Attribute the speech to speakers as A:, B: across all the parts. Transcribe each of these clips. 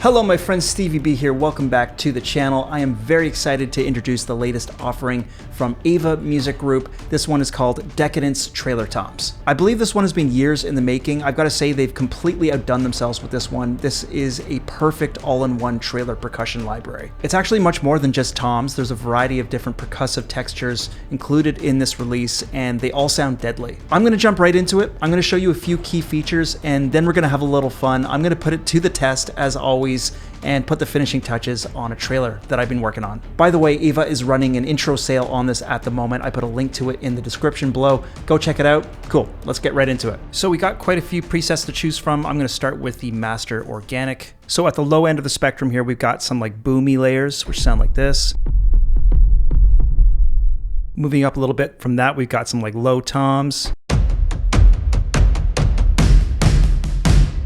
A: Hello my friends, Stevie B here. Welcome back to the channel. I am very excited to introduce the latest offering from AVA Music Group. This one is called Decadence Trailer Toms. I believe this one has been years in the making. I've got to say they've completely outdone themselves with this one. This is a perfect all-in-one trailer percussion library. It's actually much more than just toms. There's a variety of different percussive textures included in this release, and they all sound deadly. I'm going to jump right into it. I'm going to show you a few key features, and then we're going to have a little fun. I'm going to put it to the test as always and put the finishing touches on a trailer that I've been working on. By the way, AVA is running an intro sale on this at the moment. I put a link to it in the description below. Go check it out. Cool, let's get right into it. So we got quite a few presets to choose from. I'm gonna start with the Master Organic. So at the low end of the spectrum here, we've got some like boomy layers, which sound like this. Moving up a little bit from that, we've got some like low toms.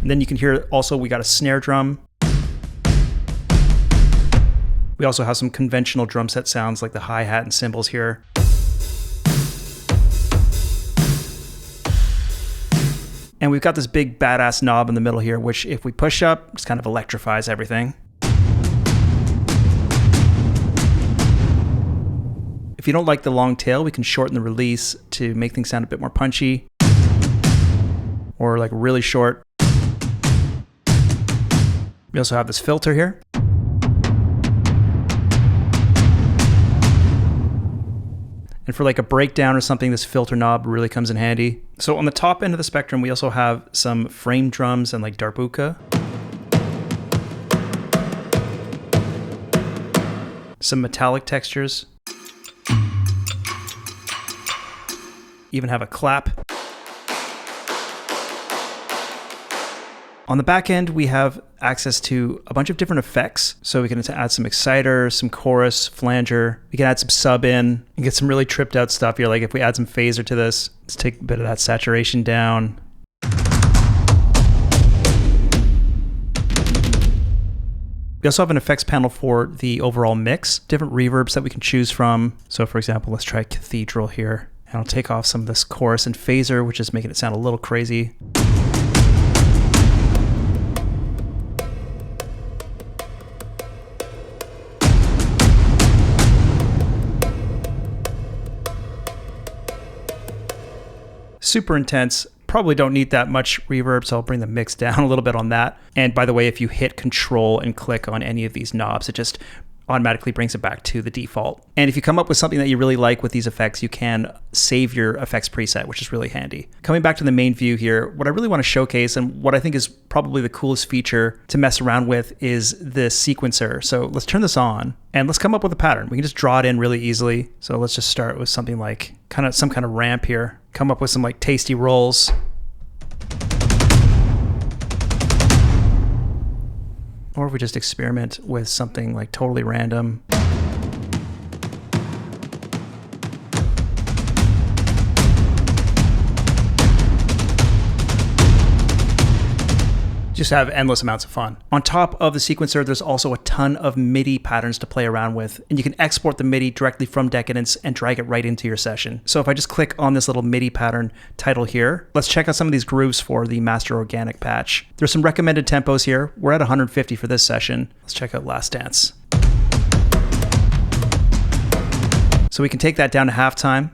A: And then you can hear also we got a snare drum. We also have some conventional drum set sounds like the hi-hat and cymbals here. And we've got this big badass knob in the middle here, which if we push up, just kind of electrifies everything. If you don't like the long tail, we can shorten the release to make things sound a bit more punchy. Or like really short. We also have this filter here. And for like a breakdown or something, this filter knob really comes in handy. So on the top end of the spectrum, we also have some frame drums and like darbuka. Some metallic textures. Even have a clap. On the back end, we have access to a bunch of different effects. So we can add some exciter, some chorus, flanger. We can add some sub in and get some really tripped out stuff here. Like if we add some phaser to this, let's take a bit of that saturation down. We also have an effects panel for the overall mix, different reverbs that we can choose from. So for example, let's try Cathedral here. And I'll take off some of this chorus and phaser, which is making it sound a little crazy. Super intense. Probably don't need that much reverb, so I'll bring the mix down a little bit on that. And by the way, if you hit Control and click on any of these knobs, it just automatically brings it back to the default. And if you come up with something that you really like with these effects, you can save your effects preset, which is really handy. Coming back to the main view here, what I really want to showcase and what I think is probably the coolest feature to mess around with is the sequencer. So let's turn this on and let's come up with a pattern. We can just draw it in really easily. So let's just start with something like some kind of ramp here. Come up with some like tasty rolls. Or if we just experiment with something like totally random. Just have endless amounts of fun. On top of the sequencer, there's also a ton of MIDI patterns to play around with, and you can export the MIDI directly from Decadence and drag it right into your session. So if I just click on this little MIDI pattern title here, let's check out some of these grooves for the Master Organic patch. There's some recommended tempos here. We're at 150 for this session. Let's check out Last Dance. So we can take that down to halftime.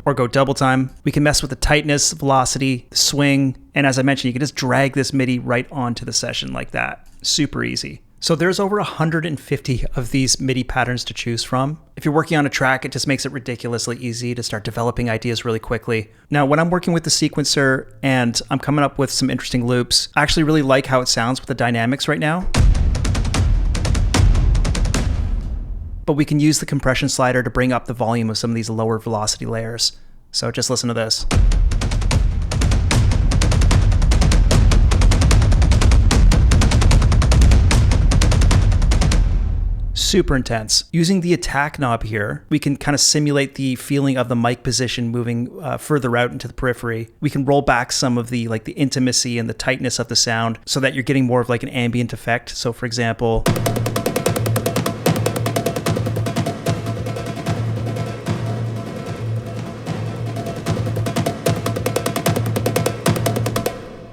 A: Or go double time. We can mess with the tightness, velocity, the swing, and as I mentioned, you can just drag this MIDI right onto the session like that. Super easy. So there's over 150 of these MIDI patterns to choose from. If you're working on a track, it just makes it ridiculously easy to start developing ideas really quickly. Now, when I'm working with the sequencer and I'm coming up with some interesting loops, I actually really like how it sounds with the dynamics right now. But we can use the compression slider to bring up the volume of some of these lower velocity layers. So just listen to this. Super intense. Using the attack knob here, we can kind of simulate the feeling of the mic position moving further out into the periphery. We can roll back some of the the intimacy and the tightness of the sound so that you're getting more of like an ambient effect. So for example,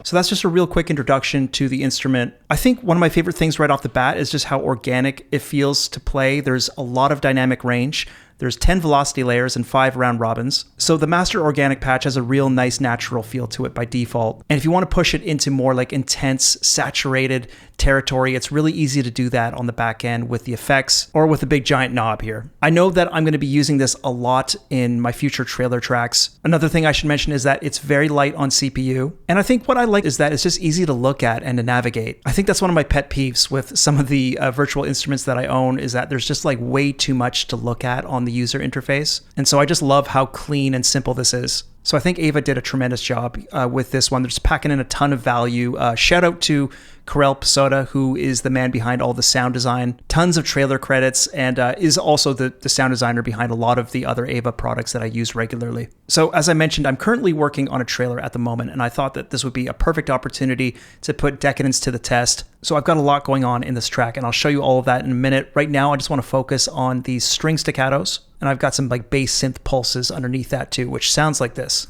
A: So that's just a real quick introduction to the instrument. I think one of my favorite things right off the bat is just how organic it feels to play. There's a lot of dynamic range. There's 10 velocity layers and 5 round robins. So the master organic patch has a real nice natural feel to it by default. And if you want to push it into more like intense, saturated territory, it's really easy to do that on the back end with the effects or with a big giant knob here. I know that I'm going to be using this a lot in my future trailer tracks. Another thing I should mention is that it's very light on CPU. And I think what I like is that it's just easy to look at and to navigate. I think that's one of my pet peeves with some of the virtual instruments that I own, is that there's just like way too much to look at on the user interface. And so I just love how clean and simple this is. So I think AVA did a tremendous job with this one. They're just packing in a ton of value. Shout out to Karel Pasoda, who is the man behind all the sound design, tons of trailer credits, and is also the sound designer behind a lot of the other AVA products that I use regularly. So as I mentioned, I'm currently working on a trailer at the moment, and I thought that this would be a perfect opportunity to put Decadence to the test. So I've got a lot going on in this track, and I'll show you all of that in a minute. Right now, I just want to focus on these string staccatos, and I've got some like bass synth pulses underneath that too, which sounds like this.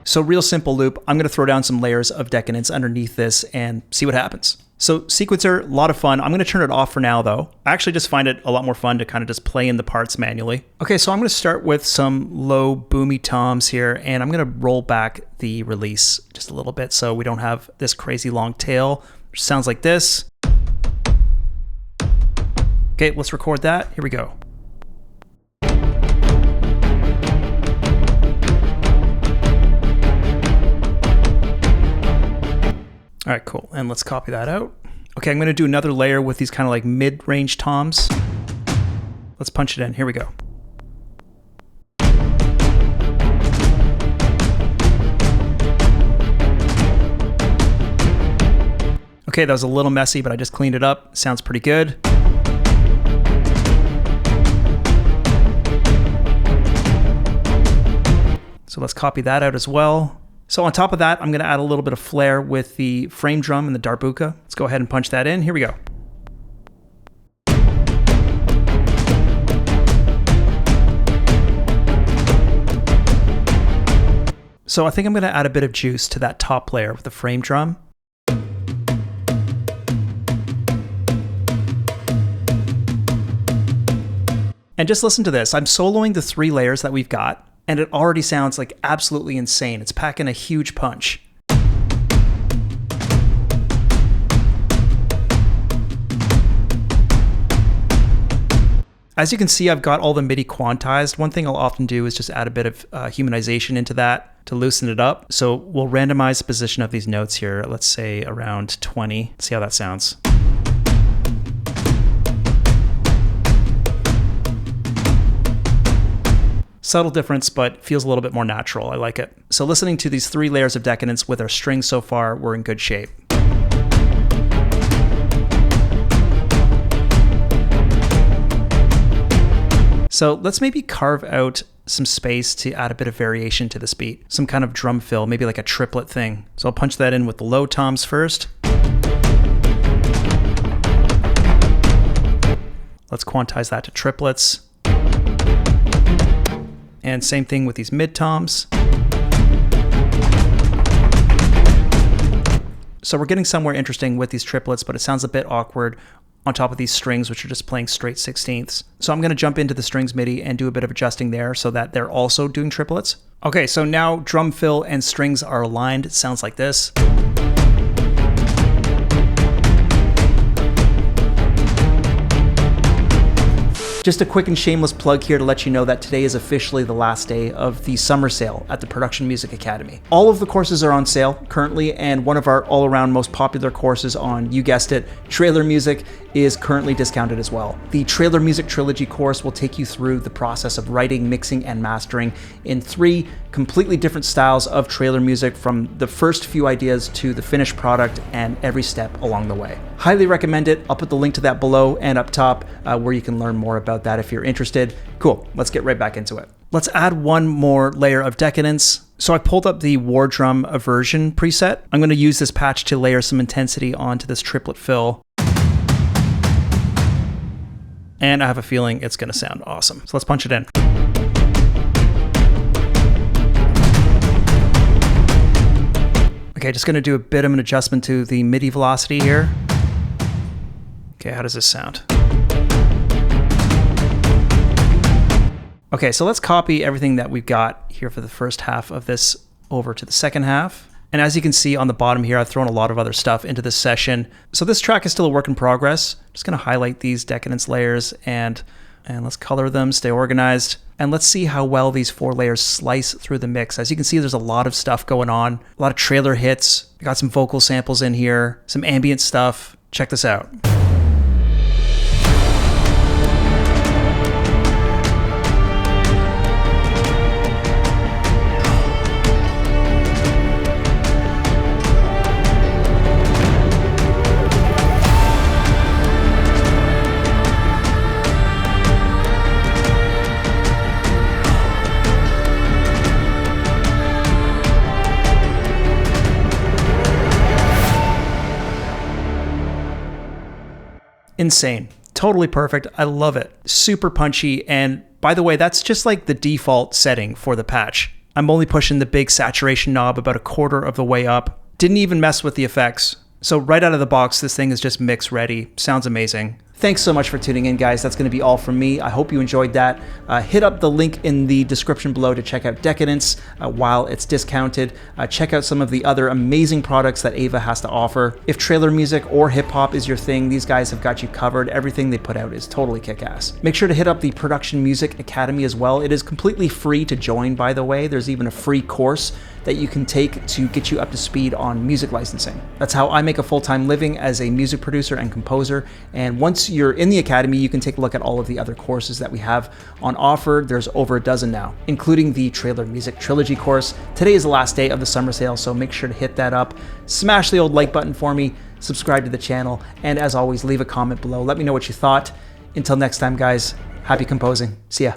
A: So real simple loop. I'm going to throw down some layers of Decadence underneath this and see what happens. So sequencer, a lot of fun. I'm going to turn it off for now though. I actually just find it a lot more fun to kind of just play in the parts manually. Okay, so I'm going to start with some low boomy toms here, and I'm going to roll back the release just a little bit so we don't have this crazy long tail, which sounds like this. Okay, let's record that. Here we go. All right, cool. And let's copy that out. Okay, I'm going to do another layer with these kind of like mid-range toms. Let's punch it in. Here we go. Okay, that was a little messy, but I just cleaned it up. Sounds pretty good. So let's copy that out as well. So on top of that, I'm going to add a little bit of flair with the frame drum and the darbuka. Let's go ahead and punch that in. Here we go. So I think I'm going to add a bit of juice to that top layer with the frame drum. And just listen to this. I'm soloing the 3 layers that we've got, and it already sounds like absolutely insane. It's packing a huge punch. As you can see, I've got all the MIDI quantized. One thing I'll often do is just add a bit of humanization into that to loosen it up. So we'll randomize the position of these notes here. Let's say around 20. Let's see how that sounds. Subtle difference, but feels a little bit more natural. I like it. So listening to these 3 layers of Decadence with our strings so far, we're in good shape. So let's maybe carve out some space to add a bit of variation to this beat. Some kind of drum fill, maybe like a triplet thing. So I'll punch that in with the low toms first. Let's quantize that to triplets. And same thing with these mid-toms. So we're getting somewhere interesting with these triplets, but it sounds a bit awkward on top of these strings, which are just playing straight 16ths. So I'm going to jump into the strings MIDI and do a bit of adjusting there so that they're also doing triplets. Okay, so now drum fill and strings are aligned. It sounds like this. Just a quick and shameless plug here to let you know that today is officially the last day of the summer sale at the Production Music Academy. All of the courses are on sale currently, and one of our all-around most popular courses on, you guessed it, trailer music is currently discounted as well. The Trailer Music Trilogy course will take you through the process of writing, mixing, and mastering in 3 completely different styles of trailer music, from the first few ideas to the finished product and every step along the way. Highly recommend it. I'll put the link to that below and up top where you can learn more about that if you're interested. Cool, let's get right back into it. Let's add one more layer of Decadence. So I pulled up the War Drum Aversion preset. I'm going to use this patch to layer some intensity onto this triplet fill. and I have a feeling it's going to sound awesome. So let's punch it in. Okay, just going to do a bit of an adjustment to the MIDI velocity here. Okay, how does this sound? Okay, so let's copy everything that we've got here for the first half of this over to the second half. And as you can see on the bottom here, I've thrown a lot of other stuff into this session. So this track is still a work in progress. I'm just gonna highlight these Decadence layers and let's color them, stay organized. And let's see how well these 4 layers slice through the mix. As you can see, there's a lot of stuff going on, a lot of trailer hits. I got some vocal samples in here, some ambient stuff. Check this out. Insane. Totally perfect. I love it. Super punchy. And by the way, that's just like the default setting for the patch. I'm only pushing the big saturation knob about 1/4 of the way up. Didn't even mess with the effects. So right out of the box, this thing is just mix ready. Sounds amazing. Thanks so much for tuning in, guys. That's going to be all from me. I hope you enjoyed that. Hit up the link in the description below to check out Decadence while it's discounted. Check out some of the other amazing products that AVA has to offer. If trailer music or hip-hop is your thing, these guys have got you covered. Everything they put out is totally kick-ass. Make sure to hit up the Production Music Academy as well. It is completely free to join, by the way. There's even a free course that you can take to get you up to speed on music licensing. That's how I make a full-time living as a music producer and composer. And once you're in the Academy, you can take a look at all of the other courses that we have on offer. There's over a dozen now, including the Trailer Music Trilogy course. Today is the last day of the summer sale, so make sure to hit that up. Smash the old like button for me, subscribe to the channel, and as always, leave a comment below. Let me know what you thought. Until next time, guys, happy composing. See ya.